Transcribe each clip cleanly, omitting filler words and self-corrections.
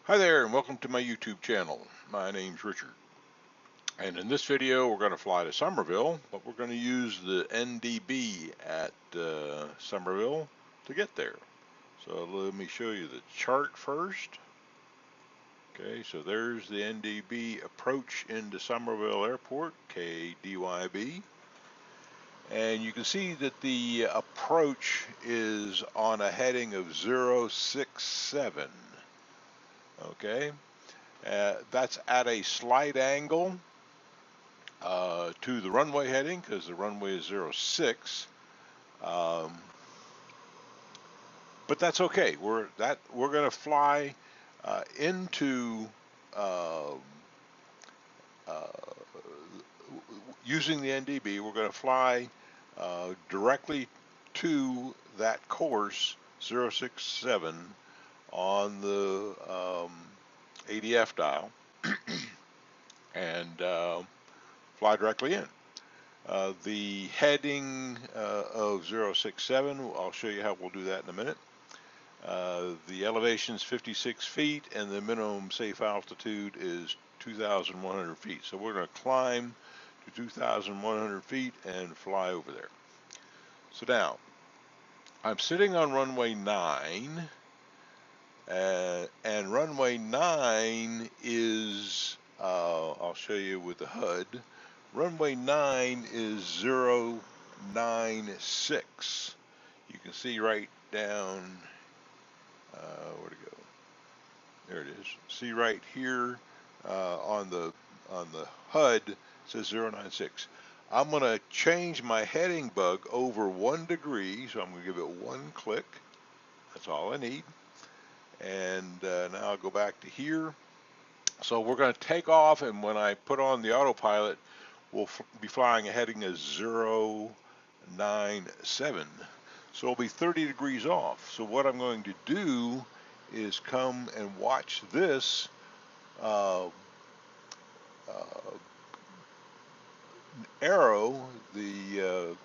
Hi there and welcome to my YouTube channel. My name's Richard, and in this video we're going to fly to Summerville, but we're going to use the NDB at Summerville to get there. So let me show you the chart first. Okay, so there's the NDB approach into Summerville Airport, KDYB. And you can see that the approach is on a heading of 067. Okay. That's at a slight angle to the runway heading because the runway is 06. But that's okay. We're going to fly into uh, uh, using the NDB. We're going to fly directly to that course 067 on the ADF dial and fly directly in. The heading of 067, I'll show you how we'll do that in a minute. The elevation is 56 feet and the minimum safe altitude is 2,100 feet. So we're going to climb to 2,100 feet and fly over there. So now, I'm sitting on runway 9, and runway 9 is, I'll show you with the HUD, runway 9 is 096. You can see right down, where'd it go? There it is. See right here on the HUD, it says 096. I'm going to change my heading bug over 1 degree, so I'm going to give it 1 click. That's all I need. And now I'll go back to here. So we're going to take off, and when I put on the autopilot, we'll be flying a heading of 097. So it'll be 30 degrees off. So what I'm going to do is come and watch this arrow, the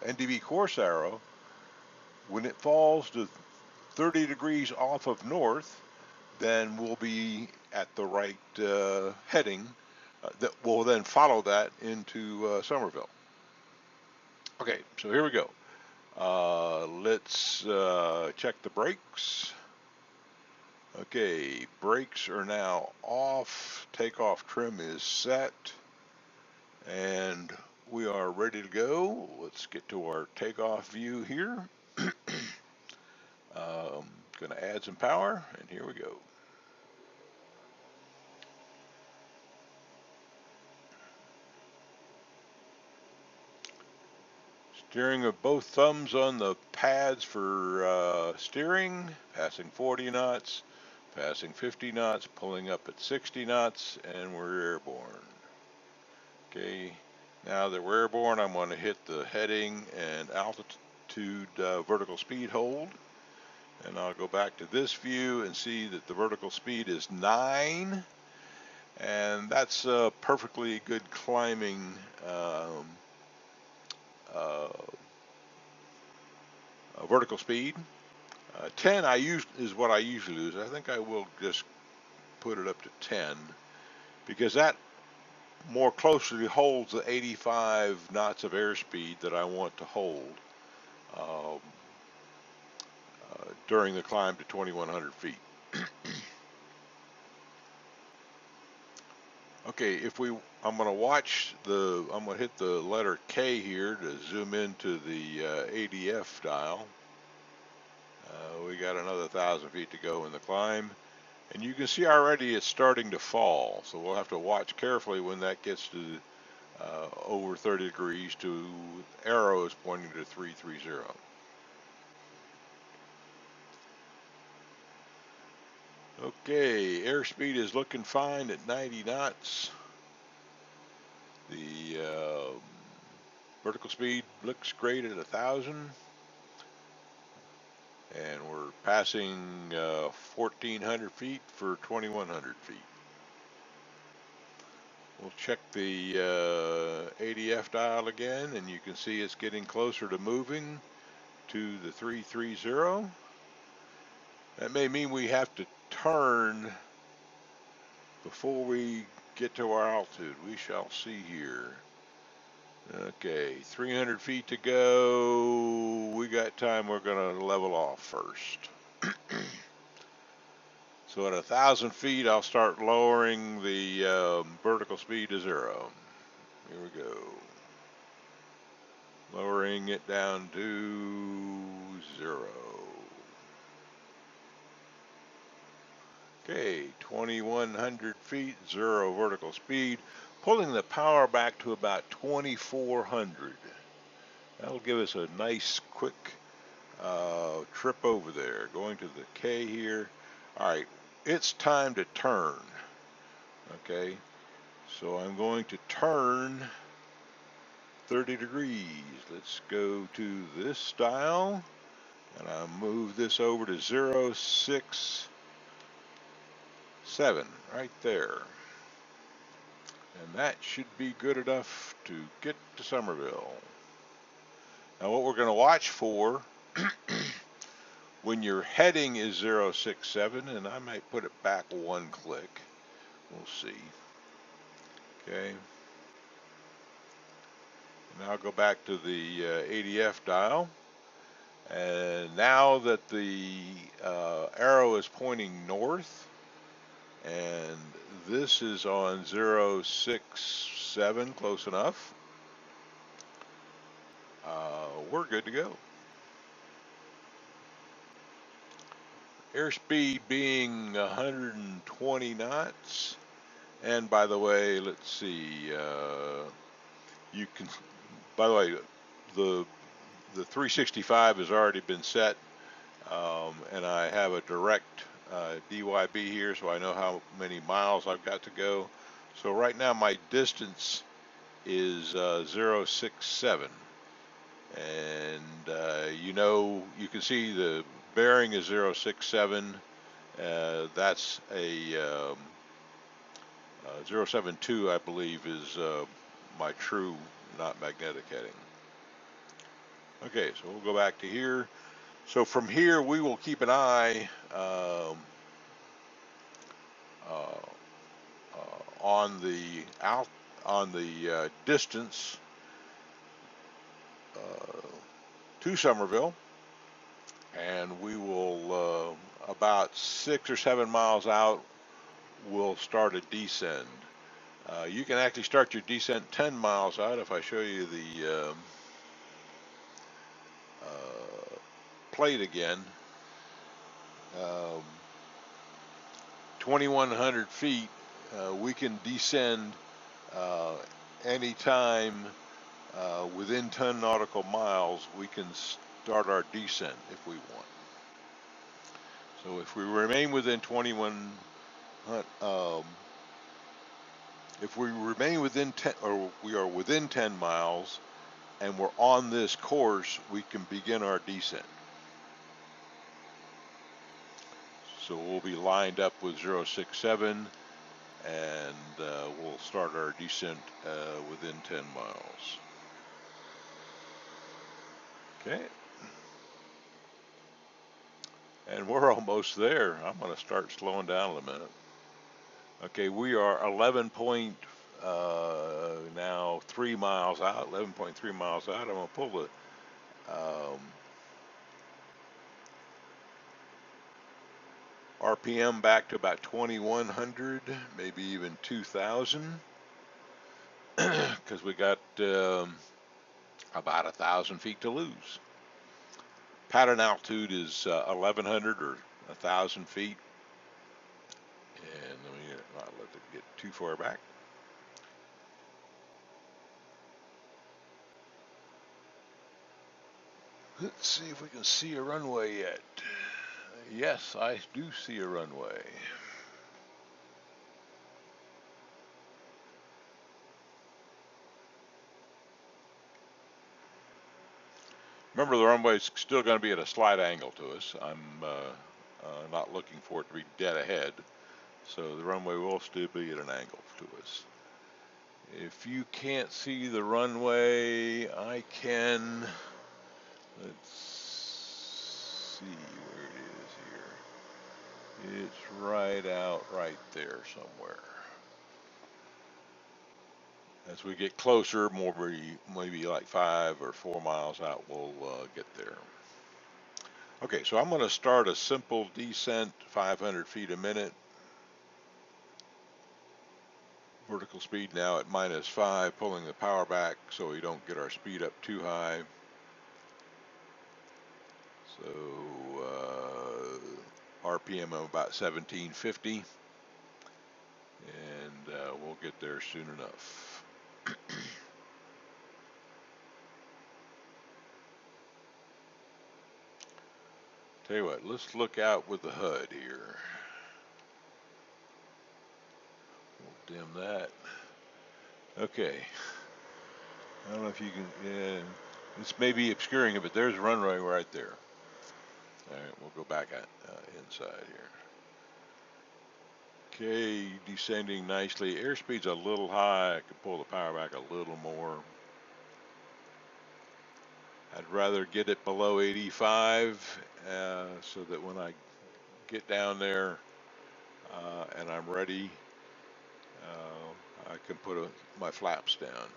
NDB course arrow. When it falls to 30 degrees off of north, then we'll be at the right heading that will then follow that into Summerville. Okay, so here we go. Let's check the brakes. Okay, brakes are now off. Takeoff trim is set. And we are ready to go. Let's get to our takeoff view here. Going to add some power, and here we go. Steering with both thumbs on the pads for steering, passing 40 knots, passing 50 knots, pulling up at 60 knots, and we're airborne. Okay, now that we're airborne, I'm going to hit the heading and altitude vertical speed hold. And I'll go back to this view and see that the vertical speed is 9. And that's a perfectly good climbing vertical speed. 10 is what I usually use. I think I will just put it up to 10 because that more closely holds the 85 knots of airspeed that I want to hold during the climb to 2,100 feet. Okay, I'm going to watch I'm going to hit the letter K here to zoom into the ADF dial. We got another 1,000 feet to go in the climb. And you can see already it's starting to fall. So we'll have to watch carefully when that gets to over 30 degrees to arrows pointing to 330. Okay, airspeed is looking fine at 90 knots. The vertical speed looks great at 1,000. And we're passing 1,400 feet for 2,100 feet. We'll check the ADF dial again, and you can see it's getting closer to moving to the 330. That may mean we have to turn before we get to our altitude. We shall see here. Okay, 300 feet to go. We got time. We're going to level off first. So at 1,000 feet, I'll start lowering the vertical speed to 0. Here we go. Lowering it down to 0. Okay, 2,100 feet, 0 vertical speed. Pulling the power back to about 2,400. That'll give us a nice quick trip over there. Going to the K here. All right, it's time to turn. Okay, so I'm going to turn 30 degrees. Let's go to this dial, and I'll move this over to 067 right there. And that should be good enough to get to Summerville. Now what we're going to watch for when your heading is 067, and I might put it back one click. We'll see. Okay. Now I'll go back to the ADF dial. And now that the arrow is pointing north, and this is on 067, close enough, we're good to go. Airspeed being 120 knots. And by the way, let's see, you can, by the way, the 365 has already been set, and I have a direct DYB here, so I know how many miles I've got to go. So right now my distance is 067, and you know, you can see the bearing is 067. That's a 072, I believe, is my true, not magnetic heading. Okay, so we'll go back to here. So from here, we will keep an eye on the distance to Summerville, and we will about 6 or 7 miles out, we'll start a descend. You can actually start your descent 10 miles out if I show you the plate again. 2,100 feet, we can descend anytime within 10 nautical miles. We can start our descent if we want. So if we remain within 21, if we remain within 10, or we are within 10 miles, and we're on this course, we can begin our descent. So we'll be lined up with 067, and we'll start our descent within 10 miles. Okay. And we're almost there. I'm going to start slowing down in a minute. Okay, we are 3 miles out, 11.3 miles out. I'm going to pull the RPM back to about 2,100, maybe even 2,000, because we got about 1,000 feet to lose. Pattern altitude is 1,100 or 1,000 feet. And let me not let it get too far back. Let's see if we can see a runway yet. Yes, I do see a runway. Remember, the runway is still going to be at a slight angle to us. I'm not looking for it to be dead ahead, so the runway will still be at an angle to us. If you can't see the runway, I can. Let's see where it is It's right out right there somewhere. As we get closer, maybe like 5 or 4 miles out, we'll get there. Okay, so I'm going to start a simple descent, 500 feet a minute. Vertical speed now at -5, pulling the power back so we don't get our speed up too high. So RPM of about 1750, and we'll get there soon enough. Tell you what, let's look out with the HUD here. We'll dim that. Okay. I don't know if you can, yeah, this may be obscuring it, but there's runway right there. All right, we'll go back inside here. Okay, descending nicely. Airspeed's a little high. I could pull the power back a little more. I'd rather get it below 85 so that when I get down there and I'm ready, I can put my flaps down.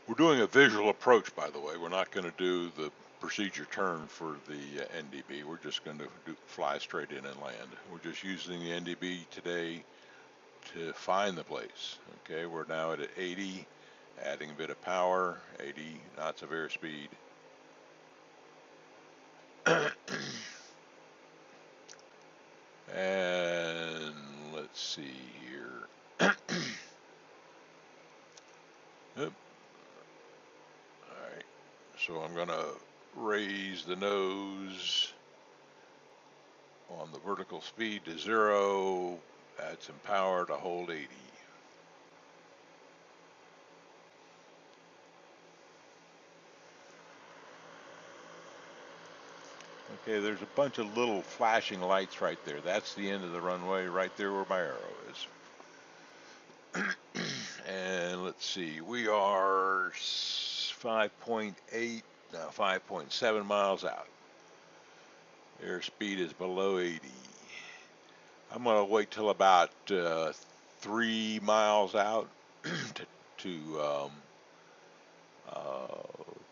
We're doing a visual approach, by the way. We're not going to do the procedure turn for the NDB. We're just going to fly straight in and land. We're just using the NDB today to find the place. Okay, we're now at 80, adding a bit of power, 80 knots of airspeed. And let's see here. Yep. All right, so I'm going to raise the nose on the vertical speed to 0, add some power to hold 80. Okay, there's a bunch of little flashing lights right there. That's the end of the runway, right there where my arrow is. And let's see, we are 5.8, now 5.7 miles out. Airspeed is below 80. I'm going to wait till about 3 miles out to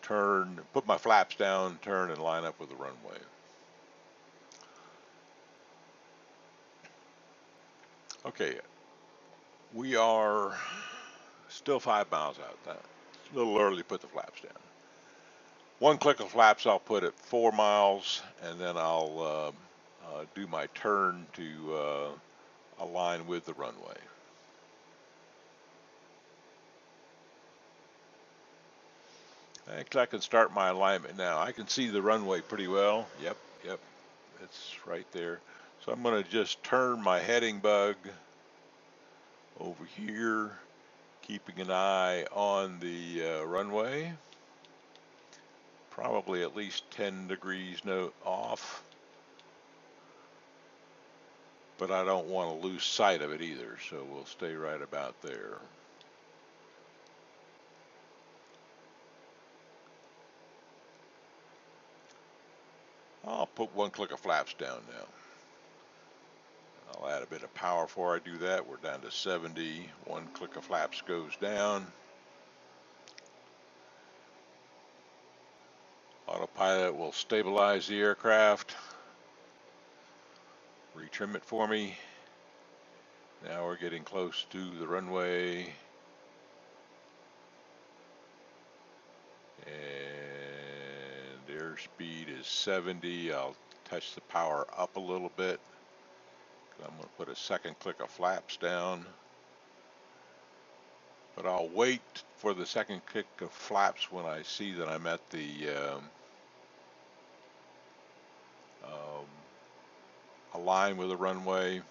turn, put my flaps down, turn, and line up with the runway. Okay, we are still 5 miles out. That's a little early to put the flaps down. One click of flaps I'll put at 4 miles, and then I'll do my turn to align with the runway. Actually, I can start my alignment now. I can see the runway pretty well. Yep, it's right there. So I'm going to just turn my heading bug over here, keeping an eye on the runway. Probably at least 10 degrees off. But I don't want to lose sight of it either, so we'll stay right about there. I'll put one click of flaps down now. I'll add a bit of power before I do that. We're down to 70. One click of flaps goes down. Autopilot will stabilize the aircraft. Retrim it for me. Now we're getting close to the runway. And airspeed is 70. I'll touch the power up a little bit. I'm going to put a second click of flaps down. But I'll wait for the second click of flaps when I see that I'm at the align with the runway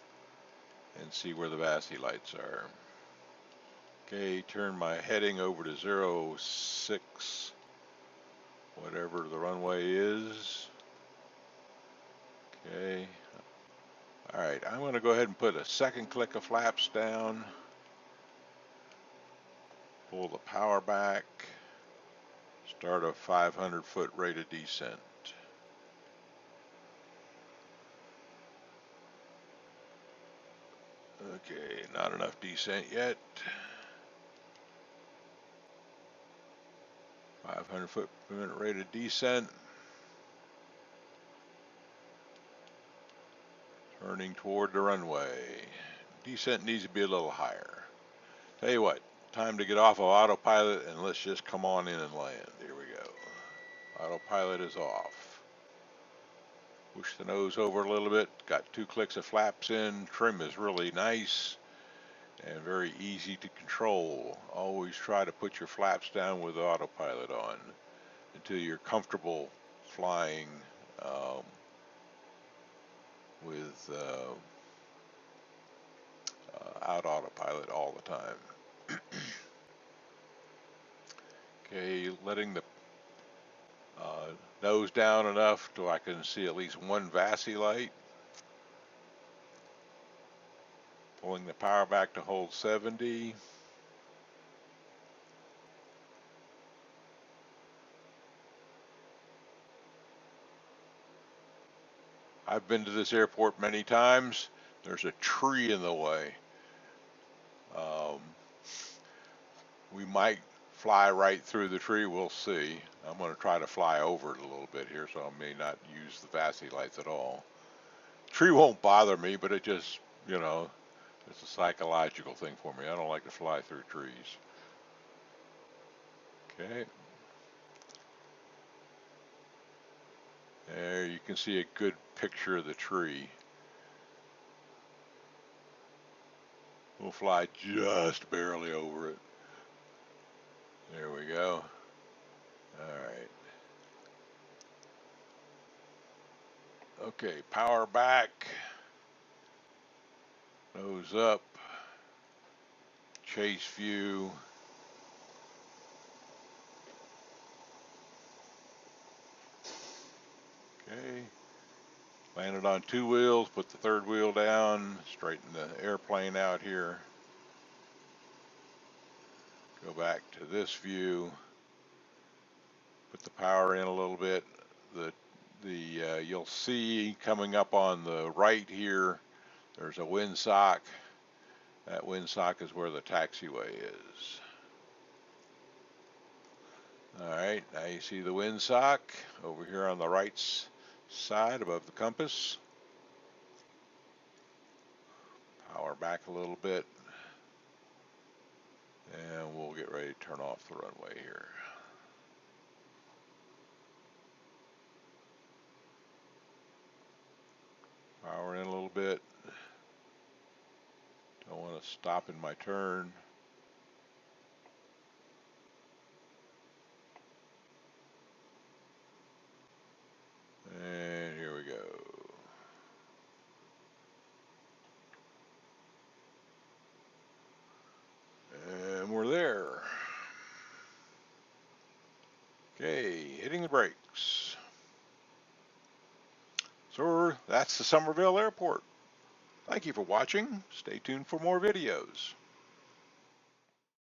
and see where the VASI lights are. Okay, turn my heading over to 06. whatever the runway is. Okay. Alright, I'm going to go ahead and put a second click of flaps down. Pull the power back. Start a 500-foot rate of descent. Okay, not enough descent yet. 500 foot per minute rate of descent. Turning toward the runway. Descent needs to be a little higher. Tell you what, time to get off of autopilot and let's just come on in and land. Here we go. Autopilot is off. Push the nose over a little bit. Got 2 clicks of flaps in. Trim is really nice and very easy to control. Always try to put your flaps down with autopilot on until you're comfortable flying with out autopilot all the time. Okay, letting the nose down enough so I can see at least one VASI light. Pulling the power back to hold 70. I've been to this airport many times. There's a tree in the way. We might fly right through the tree, we'll see. I'm going to try to fly over it a little bit here, so I may not use the VASI lights at all. Tree won't bother me, but it just, you know, it's a psychological thing for me. I don't like to fly through trees. Okay. There you can see a good picture of the tree. We'll fly just barely over it. There we go. All right. Okay, power back. Nose up. Chase view. Okay. Landed on 2 wheels, put the 3rd wheel down, straighten the airplane out here. Go back to this view. Put the power in a little bit. You'll see coming up on the right here, there's a windsock. That windsock is where the taxiway is. All right, now you see the windsock over here on the right side above the compass. Power back a little bit, and we'll get ready to turn off the runway here. Power in a little bit. Don't want to stop in my turn. And here we go. And we're there. Okay, hitting the brakes. So that's the Summerville Airport. Thank you for watching. Stay tuned for more videos.